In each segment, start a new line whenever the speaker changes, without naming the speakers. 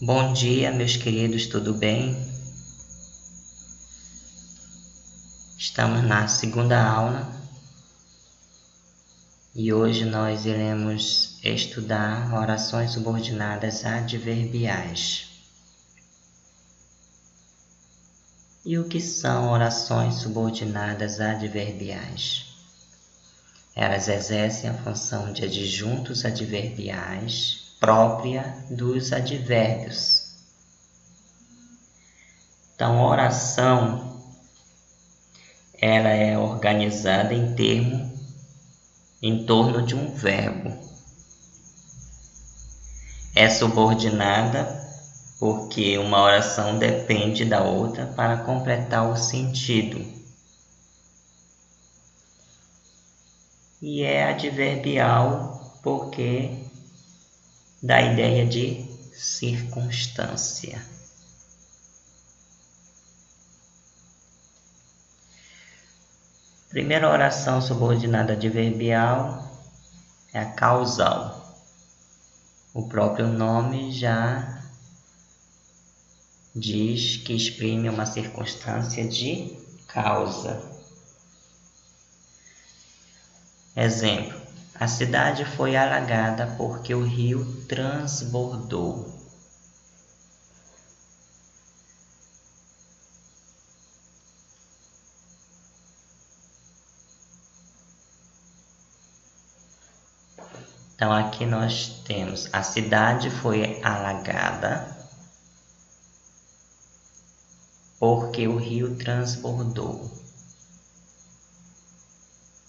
Bom dia, meus queridos, tudo bem? Estamos na segunda aula e hoje nós iremos estudar orações subordinadas adverbiais. E o que são orações subordinadas adverbiais? Elas exercem a função de adjuntos adverbiais própria dos advérbios. Então, oração ela é organizada em torno de um verbo. É subordinada porque uma oração depende da outra para completar o sentido. E é adverbial porque dá a ideia de circunstância. Primeira oração subordinada adverbial é a causal. O próprio nome já diz que exprime uma circunstância de causa. Exemplo: a cidade foi alagada porque o rio transbordou. Então aqui nós temos a cidade foi alagada porque o rio transbordou.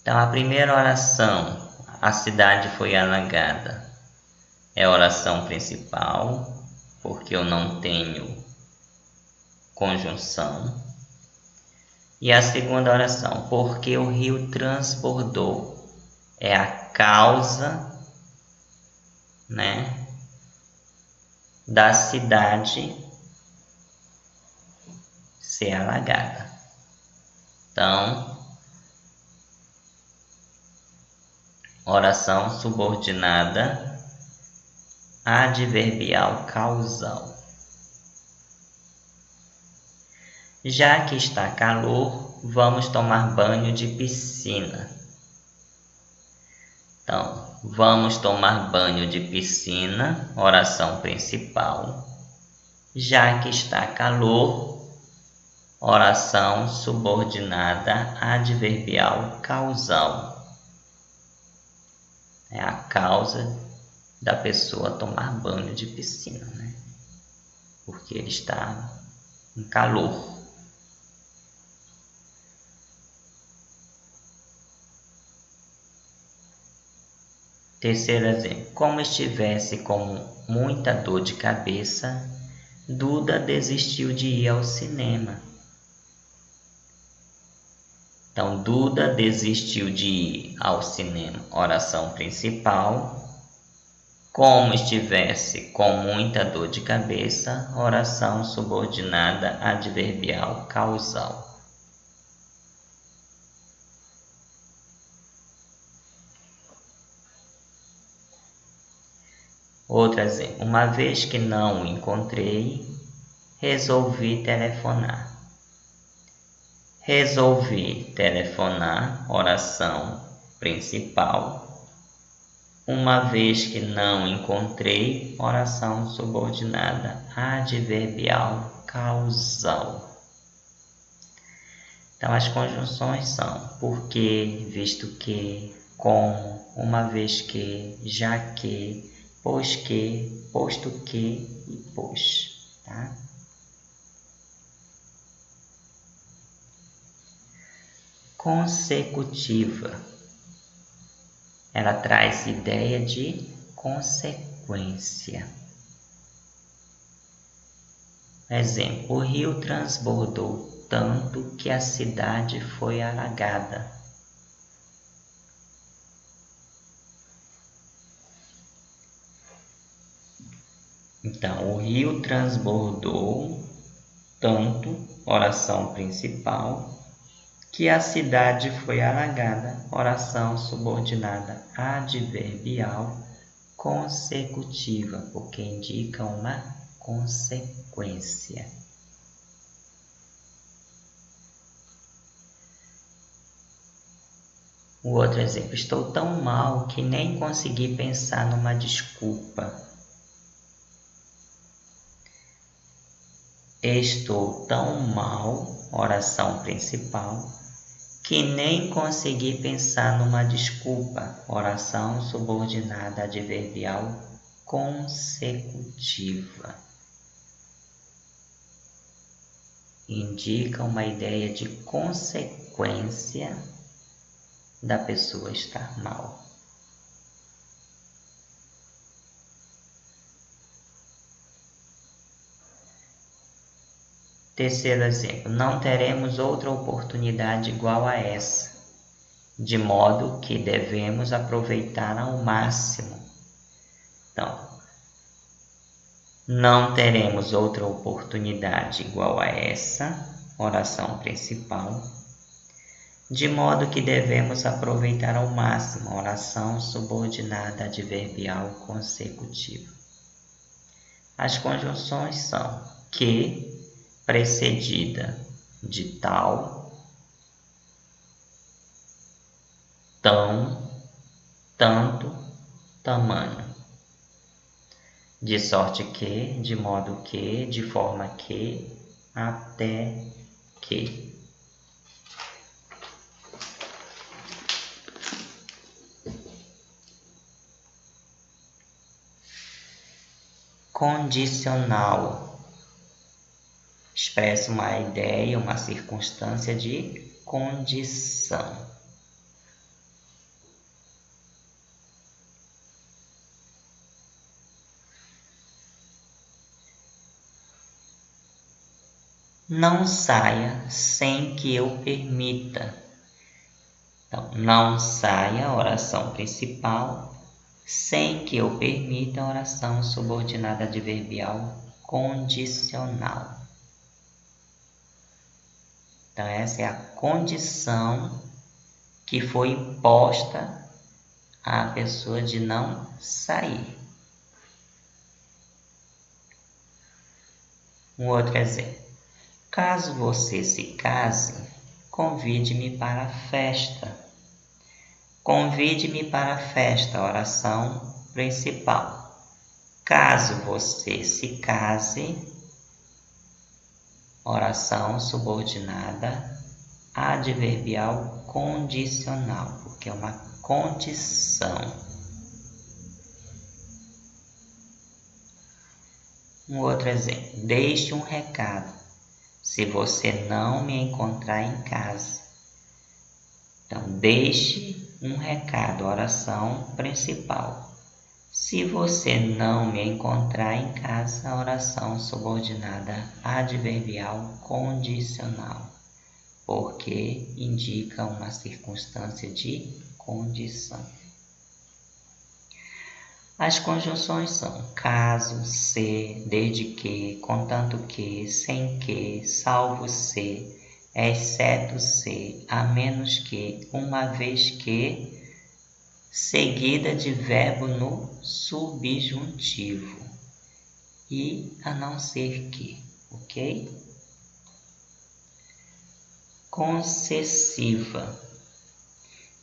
Então a primeira oração, a cidade foi alagada, é a oração principal, porque eu não tenho conjunção. E a segunda oração, porque o rio transbordou, é a causa, da cidade ser alagada. Então, oração subordinada adverbial causal. Já que está calor, vamos tomar banho de piscina. Então, vamos tomar banho de piscina, oração principal. Já que está calor, oração subordinada adverbial causal. É a causa da pessoa tomar banho de piscina, porque ele está em calor. Terceiro exemplo: como estivesse com muita dor de cabeça, Duda desistiu de ir ao cinema. Então, Duda desistiu de ir ao cinema, oração principal. Como estivesse com muita dor de cabeça, oração subordinada adverbial causal. Outro exemplo: uma vez que não o encontrei, resolvi telefonar. Resolvi telefonar, oração principal. Uma vez que não encontrei, oração subordinada adverbial causal. Então as conjunções são porque, visto que, como, uma vez que, já que, pois que, posto que e pois, tá? Consecutiva. Ela traz ideia de consequência. Exemplo: o rio transbordou tanto que a cidade foi alagada. Então, o rio transbordou tanto, oração principal, que a cidade foi alagada, oração subordinada adverbial consecutiva, porque indica uma consequência. O outro exemplo, estou tão mal que nem consegui pensar numa desculpa. Estou tão mal, oração principal, que nem consegui pensar numa desculpa, oração subordinada adverbial consecutiva. Indica uma ideia de consequência da pessoa estar mal. Terceiro exemplo, não teremos outra oportunidade igual a essa, de modo que devemos aproveitar ao máximo. Então, não teremos outra oportunidade igual a essa, oração principal, de modo que devemos aproveitar ao máximo, oração subordinada adverbial consecutiva. As conjunções são que, precedida de tal, tão, tanto, tamanho. De sorte que, de modo que, de forma que, até que. Condicional. Expressa uma ideia, uma circunstância de condição. Não saia sem que eu permita. Então, não saia, oração principal, sem que eu permita, oração subordinada adverbial condicional. Então, essa é a condição que foi imposta à pessoa de não sair. Um outro exemplo. Caso você se case, convide-me para a festa. Convide-me para a festa, oração principal. Caso você se case, oração subordinada adverbial condicional, porque é uma condição. Um outro exemplo. Deixe um recado se você não me encontrar em casa. Então, deixe um recado, oração principal. Se você não me encontrar em casa, oração subordinada adverbial condicional, porque indica uma circunstância de condição. As conjunções são caso, se, desde que, contanto que, sem que, salvo se, exceto se, a menos que, uma vez que, seguida de verbo no subjuntivo e a não ser que, ok? Concessiva.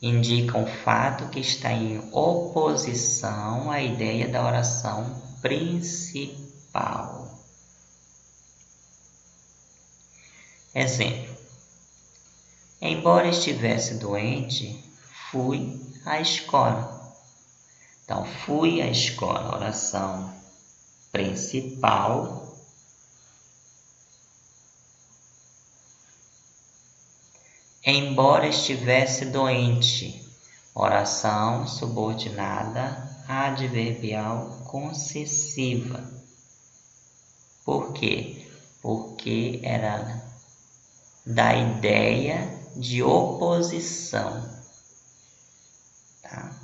Indica um fato que está em oposição à ideia da oração principal. Exemplo. Embora estivesse doente, fui à escola. Então, fui à escola, oração principal. Embora estivesse doente, oração subordinada adverbial concessiva. Por quê? Porque era da ideia de oposição. Tá?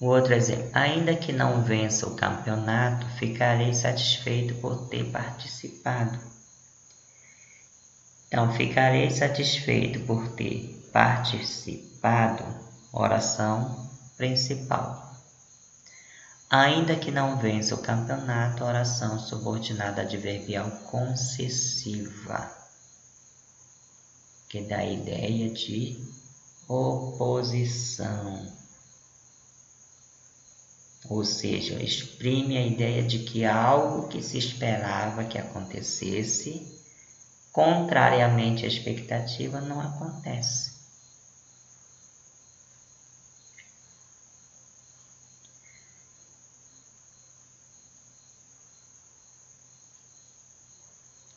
O outro exemplo, ainda que não vença o campeonato, ficarei satisfeito por ter participado. Então, ficarei satisfeito por ter participado, oração principal. Ainda que não vença o campeonato, oração subordinada adverbial concessiva, que dá a ideia de oposição. Ou seja, exprime a ideia de que algo que se esperava que acontecesse, contrariamente à expectativa, não acontece.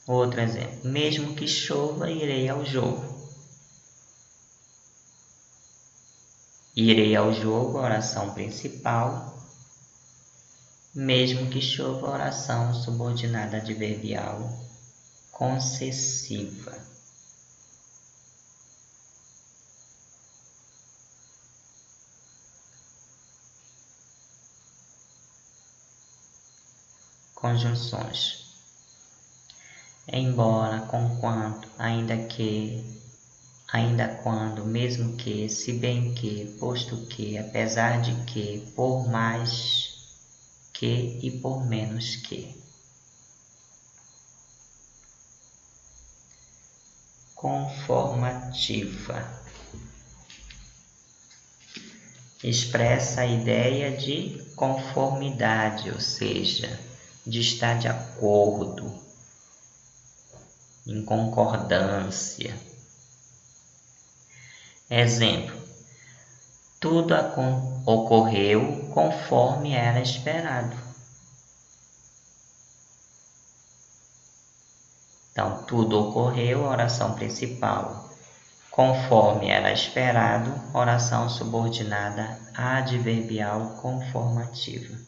Outro exemplo, mesmo que chova, irei ao jogo. Irei ao jogo, oração principal. Mesmo que chova, oração subordinada adverbial concessiva. Conjunções. Embora, conquanto, ainda que, ainda quando, mesmo que, se bem que, posto que, apesar de que, por mais que e por menos que. Conformativa. Expressa a ideia de conformidade, ou seja, de estar de acordo, em concordância. Exemplo, tudo ocorreu conforme era esperado. Então, tudo ocorreu, oração principal. Conforme era esperado, oração subordinada adverbial conformativa.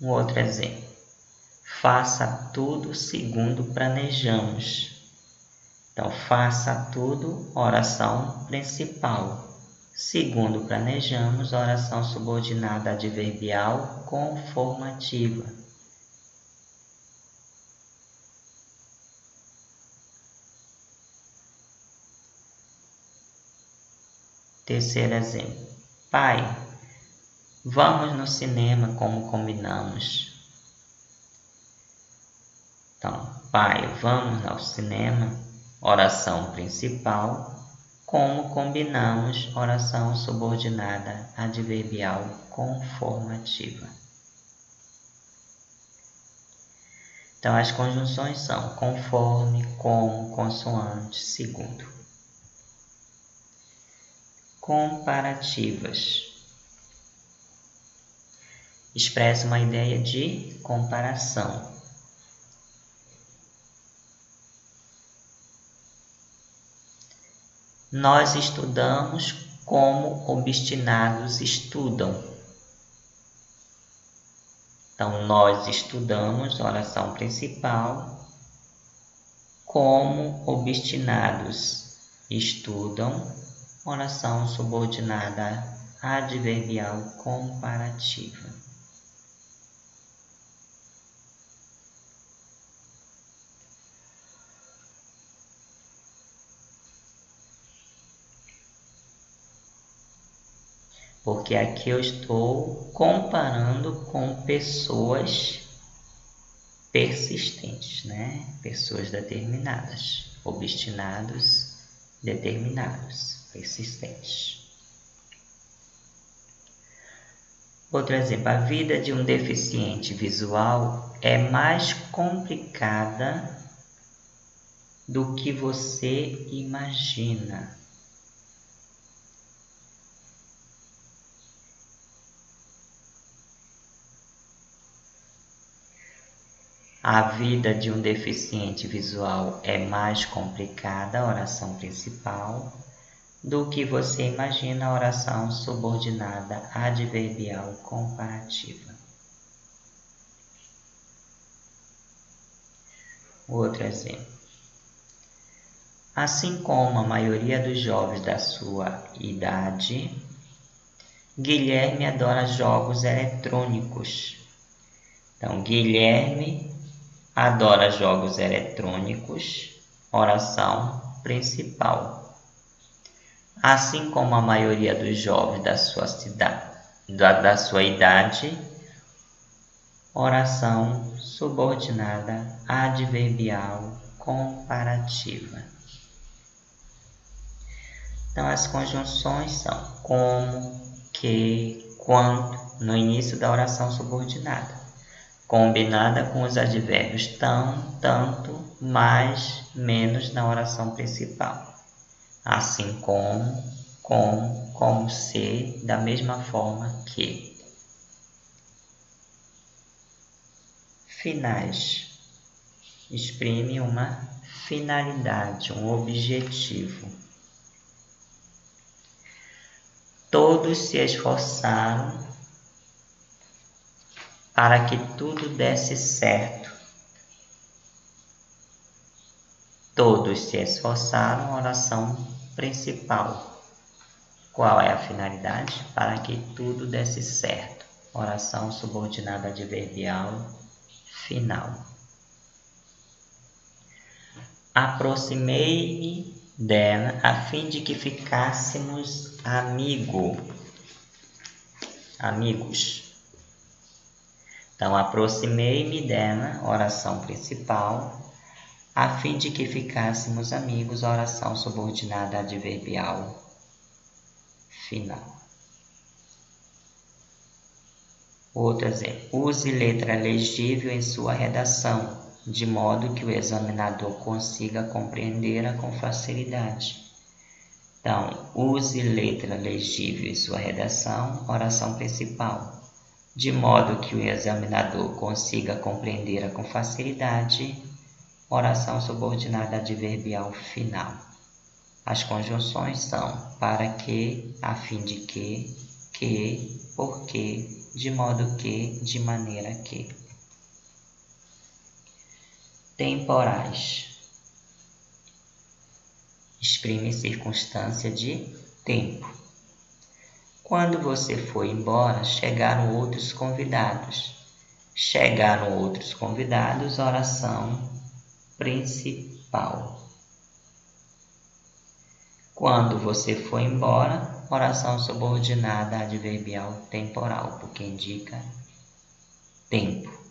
Um outro exemplo. Faça tudo segundo planejamos. Então, faça tudo, oração principal. Segundo planejamos, oração subordinada adverbial conformativa. Terceiro exemplo. Pai, vamos no cinema como combinamos. Então, pai, vamos ao cinema, oração principal, como combinamos, oração subordinada adverbial conformativa. Então, as conjunções são conforme, como, consoante, segundo. Comparativas. Expressa uma ideia de comparação. Nós estudamos como obstinados estudam. Então, nós estudamos, oração principal, como obstinados estudam, oração subordinada adverbial comparativa. Porque aqui eu estou comparando com pessoas persistentes, né? Pessoas determinadas, obstinados, determinados, persistentes. Outro exemplo, a vida de um deficiente visual é mais complicada do que você imagina. A vida de um deficiente visual é mais complicada, a oração principal, do que você imagina, a oração subordinada adverbial comparativa. Outro exemplo. Assim como a maioria dos jovens da sua idade, Guilherme adora jogos eletrônicos. Então, Guilherme adora jogos eletrônicos, oração principal. Assim como a maioria dos jovens da sua idade, oração subordinada adverbial comparativa. Então, as conjunções são como, que, quanto no início da oração subordinada, combinada com os advérbios tão, tanto, mais, menos na oração principal. Assim como, como se, da mesma forma que. Finais. Exprime uma finalidade, um objetivo. Todos se esforçaram para que tudo desse certo. Todos se esforçaram, oração principal. Qual é a finalidade? Para que tudo desse certo. Oração subordinada adverbial final. Aproximei-me dela a fim de que ficássemos amigos. Então, aproximei-me dela, oração principal, a fim de que ficássemos amigos, oração subordinada adverbial final. Outro exemplo. Use letra legível em sua redação, de modo que o examinador consiga compreendê-la com facilidade. Então, use letra legível em sua redação, oração principal, de modo que o examinador consiga compreendê-la com facilidade, oração subordinada adverbial final. As conjunções são para que, a fim de que, porque, de modo que, de maneira que. Temporais. Exprime circunstância de tempo. Quando você foi embora, chegaram outros convidados. Chegaram outros convidados, oração principal. Quando você foi embora, oração subordinada adverbial temporal, porque indica tempo.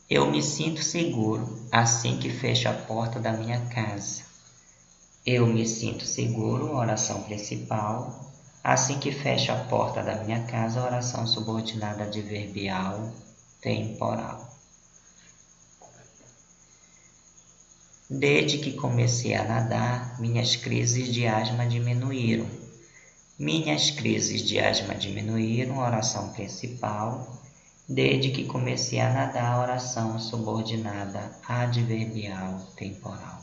Eu me sinto seguro assim que fecho a porta da minha casa. Eu me sinto seguro, oração principal, assim que fecho a porta da minha casa, oração subordinada adverbial temporal. Desde que comecei a nadar, minhas crises de asma diminuíram. Minhas crises de asma diminuíram, oração principal. Desde que comecei a nadar, oração subordinada adverbial temporal.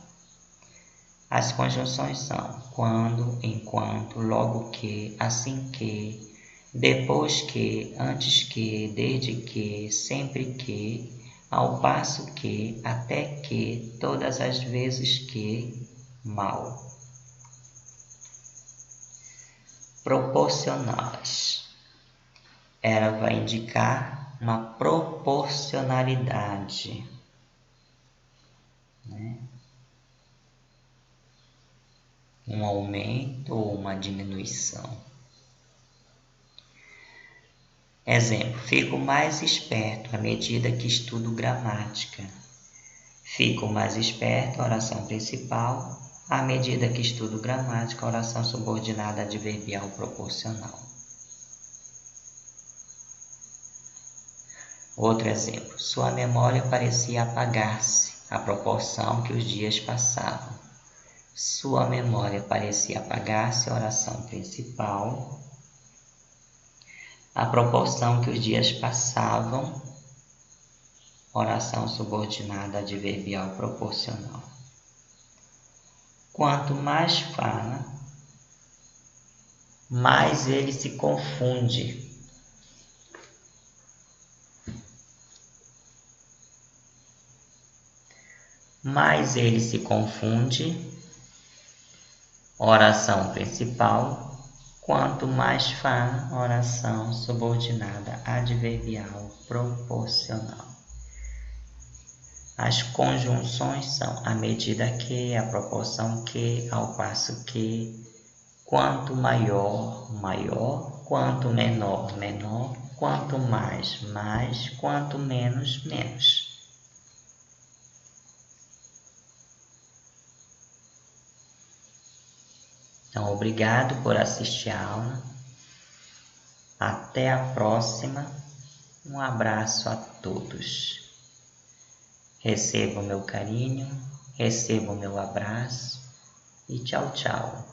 As conjunções são quando, enquanto, logo que, assim que, depois que, antes que, desde que, sempre que, ao passo que, até que, todas as vezes que, mal. Proporcionais. Ela vai indicar uma proporcionalidade, né? Um aumento ou uma diminuição. Exemplo, fico mais esperto à medida que estudo gramática. Fico mais esperto, oração principal, à medida que estudo gramática, oração subordinada adverbial proporcional. Outro exemplo, sua memória parecia apagar-se à proporção que os dias passavam. Sua memória parecia apagar-se, oração principal, à proporção que os dias passavam, oração subordinada adverbial proporcional. Quanto mais fala, mais ele se confunde. mais ele se confunde, oração principal, quanto mais Fá, oração subordinada adverbial proporcional. As conjunções são à medida que, à proporção que, ao passo que, quanto maior, maior, quanto menor, menor, quanto mais, mais, quanto menos, menos. Então, obrigado por assistir a aula. Até a próxima. Um abraço a todos. Receba o meu carinho, receba o meu abraço e tchau, tchau.